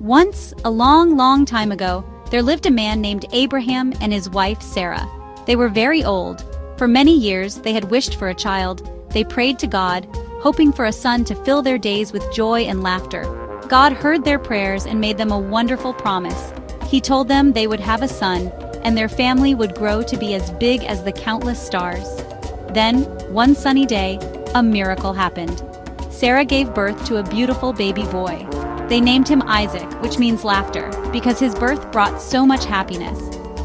Once, a long, long time ago, there lived a man named Abraham and his wife Sarah. They were very old. For many years, they had wished for a child. They prayed to God, hoping for a son to fill their days with joy and laughter. God heard their prayers and made them a wonderful promise. He told them they would have a son, and their family would grow to be as big as the countless stars. Then, one sunny day, a miracle happened. Sarah gave birth to a beautiful baby boy. They named him Isaac, which means laughter, because his birth brought so much happiness.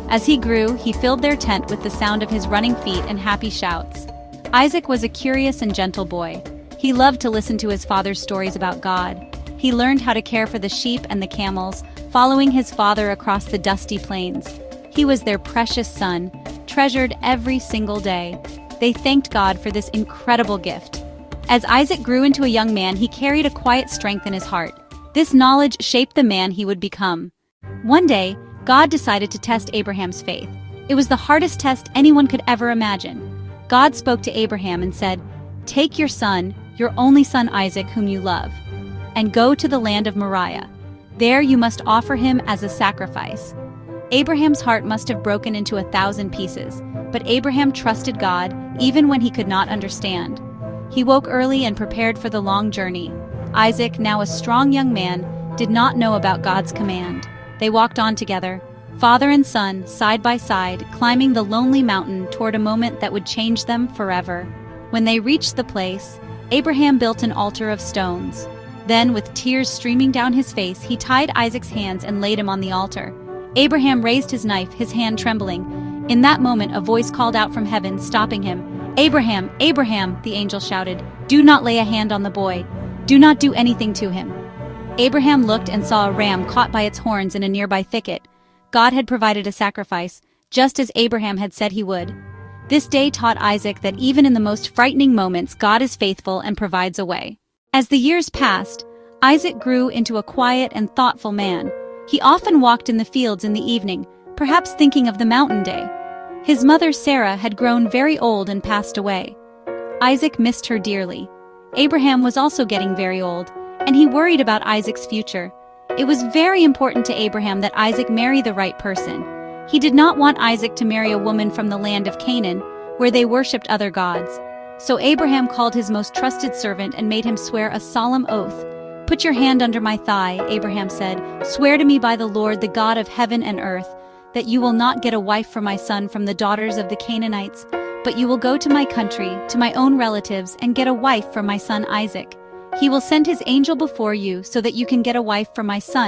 As he grew, he filled their tent with the sound of his running feet and happy shouts. Isaac was a curious and gentle boy. He loved to listen to his father's stories about God. He learned how to care for the sheep and the camels, following his father across the dusty plains. He was their precious son, treasured every single day. They thanked God for this incredible gift. As Isaac grew into a young man, he carried a quiet strength in his heart. This knowledge shaped the man he would become. One day, God decided to test Abraham's faith. It was the hardest test anyone could ever imagine. God spoke to Abraham and said, "Take your son, your only son Isaac, whom you love, and go to the land of Moriah. There you must offer him as a sacrifice." Abraham's heart must have broken into 1,000 pieces, but Abraham trusted God even when he could not understand. He woke early and prepared for the long journey. Isaac, now a strong young man, did not know about God's command. They walked on together, father and son, side by side, climbing the lonely mountain toward a moment that would change them forever. When they reached the place, Abraham built an altar of stones. Then, with tears streaming down his face, he tied Isaac's hands and laid him on the altar. Abraham raised his knife, his hand trembling. In that moment, a voice called out from heaven, stopping him. "Abraham, Abraham," the angel shouted, "do not lay a hand on the boy. Do not do anything to him." Abraham looked and saw a ram caught by its horns in a nearby thicket. God had provided a sacrifice, just as Abraham had said he would. This day taught Isaac that even in the most frightening moments, God is faithful and provides a way. As the years passed, Isaac grew into a quiet and thoughtful man. He often walked in the fields in the evening, perhaps thinking of the mountain day. His mother Sarah had grown very old and passed away. Isaac missed her dearly. Abraham was also getting very old, and he worried about Isaac's future. It was very important to Abraham that Isaac marry the right person. He did not want Isaac to marry a woman from the land of Canaan, where they worshipped other gods. So Abraham called his most trusted servant and made him swear a solemn oath. "Put your hand under my thigh," Abraham said. "Swear to me by the Lord, the God of heaven and earth, that you will not get a wife for my son from the daughters of the Canaanites, but you will go to my country, to my own relatives, and get a wife for my son Isaac. He will send his angel before you so that you can get a wife for my son."